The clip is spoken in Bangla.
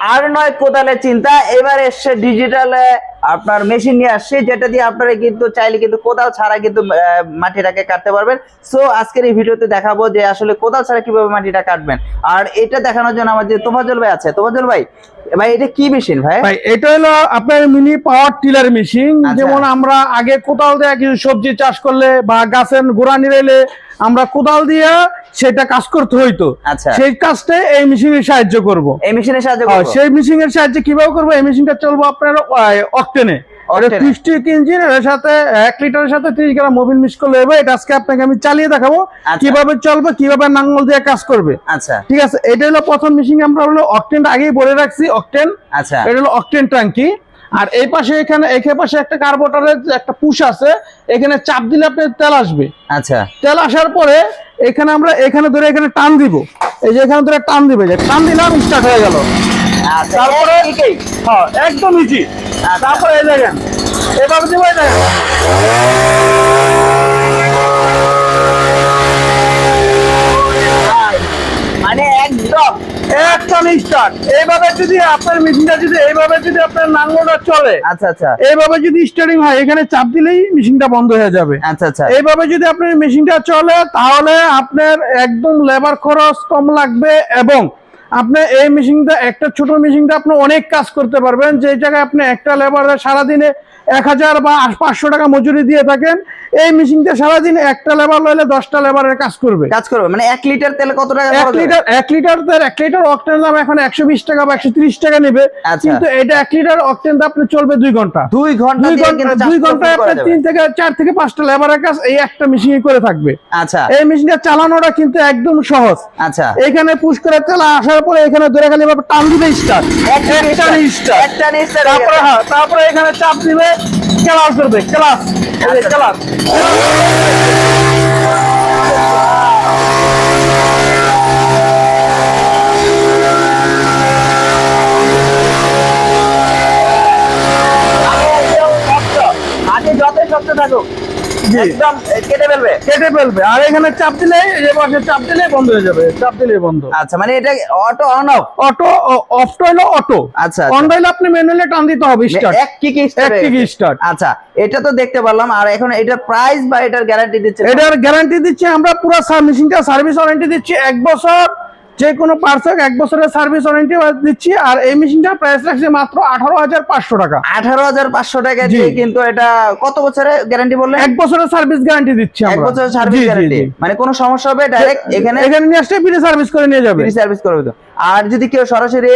আর নয় কোদালের চিন্তা, এবার এসছে ডিজিটাল আপনার মেশিন নিয়ে আসছে, যেটা দিয়ে আপনারা কিন্তু চাইলে কিন্তু কোদাল ছাড়া কিন্তু মাটিটাকে কাটতে পারবেন। সো আজকের এই ভিডিওতে দেখাবো যে আসলে কোদাল ছাড়া কিভাবে মাটিটা কাটবেন। আর এটা দেখানোর জন্য আমাদের তোফাজ্জল ভাই আছে। তোফাজ্জল ভাই, ভাই এটা কি মেশিন ভাই? ভাই এটা হলো আপনার মিনি পাওয়ার টিলার মেশিন। যেমন আমরা আগে কোদাল দিয়ে কিছু সবজি চাষ করলে বা গাছের গোড়া নিড়াইলে আমরা কোদাল দিয়ে সেটা কাজ করতে হইতো। সেই কাজটা এই মেশিনের সাহায্য করব। এই মেশিনের সাহায্য করব। সেই মেশিনের সাহায্যে কিভাবে করব? এই মেশিনটা চলবে আপনার অকটেনে। ইঞ্জিন এর সাথে 1 লিটারের সাথে 30 গ্রাম মোবিল মিক্স করলে হবে। এটা আজকে আপনাকে আমি চালিয়ে দেখাবো কিভাবে চলবে, কিভাবে নাঙ্গল দিয়ে কাজ করবে। আচ্ছা ঠিক আছে, এটা হলো প্রথম মেশিন। আমরা হলো অকটেন আগেই বলে রাখছি, অকটেন। আচ্ছা, এটা হলো অকটেন ট্যাঙ্কি। আর এই পাশে এখানে পাশে একটা কার্বোরেটরের একটা পুশ আছে, এখানে চাপ দিলে আপনার তেল আসবে। আচ্ছা, তেল আসার পরে এখানে আমরা এখানে ধরে এখানে টান দিব। এই যে এখানে ধরে টান দিবে, যে টান দিলাম স্টার্ট হয়ে গেল। তারপরে হ্যাঁ একদম ইজি। তারপরে এই দেখেন এভাবে দিব, এই দেখেন মানে একদম স্টার্ট। এইভাবে যদি আপনার মেশিনটা যদি এইভাবে যদি আপনার নাঙ্গলটা চলে, আচ্ছা আচ্ছা, এইভাবে যদি স্টার্টিং হয় এখানে চাপ দিলেই মেশিনটা বন্ধ হয়ে যাবে। আচ্ছা আচ্ছা, এইভাবে যদি আপনার মেশিনটা চলে তাহলে আপনার একদম লেবার খরচ কম লাগবে এবং আপনি এই মেশিনটা একটা ছোট মেশিনটা আপনি অনেক কাজ করতে পারবেন। যে জায়গায় আপনি একটা লেবারে সারাদিনে 1000 বা 500 টাকা মজুরি দিয়ে থাকেন, এই মেশিনটা সারাদিন একটা লেবার লইলে 10টা লেবারের কাজ করবে। মানে 1 লিটার তেলে কত টাকা? 1 লিটার অকটেন দাম এখন 120 টাকা বা 130 টাকা নেবে। কিন্তু এটা 1 লিটার অকটেন দাম আপনি চলবে 2 ঘন্টা। 2 ঘন্টায় আপনার 3 থেকে 4 থেকে 5টা লেবারের কাজ এই একটা মেশিনে করে থাকবে। আচ্ছা, এই মেশিনটা চালানোটা কিন্তু একদম সহজ। আচ্ছা, এখানে পুশ করে তেল আসার পরে এখানে ধরে খালি টান দিবে স্টার্ট, তারপরে এখানে চাপ দিবে, ক্লাস করবে, ক্লাস। যতই শক্ত থাকুক একদম কেটে ফেলবে। আর এখানে চাপ দিলে চাপ দিলে বন্ধ হয়ে যাবে, চাপ দিলে বন্ধ। আচ্ছা, মানে এটা auto on of? Auto off হলো অটো। আচ্ছা, অন হলে আপনি ম্যানুয়ালি টান দিতে হবে স্টার্ট, এক কিক স্টার্ট। আচ্ছা, এটা তো দেখতে পারলাম। আর এখন এটার প্রাইস বা এটার গ্যারান্টি দিচ্ছে? এটার গ্যারান্টি দিচ্ছি আমরা পুরো মেশিনটা সার্ভিস ওয়ারেন্টি দিচ্ছি 1 বছর। যে কোনো পার্টস 1 বছরের সার্ভিস ওয়ারেন্টি দিচ্ছি। আর এই মেশিনটা প্রাইস রাখছি মাত্র 18,500 টাকা। 18,500 টাকা দিয়ে কিন্তু এটা কত বছরের গ্যারান্টি বললেন? 1 বছরের সার্ভিস গ্যারান্টি দিচ্ছি আমরা। 1 বছরের সার্ভিস গ্যারান্টি, মানে কোনো সমস্যা হবে ডাইরেক্ট এখানে নিয়ে আসলে ফ্রি সার্ভিস করে নিয়ে যাবে। ফ্রি সার্ভিস করবে তো। আর যদি কেউ সরাসরি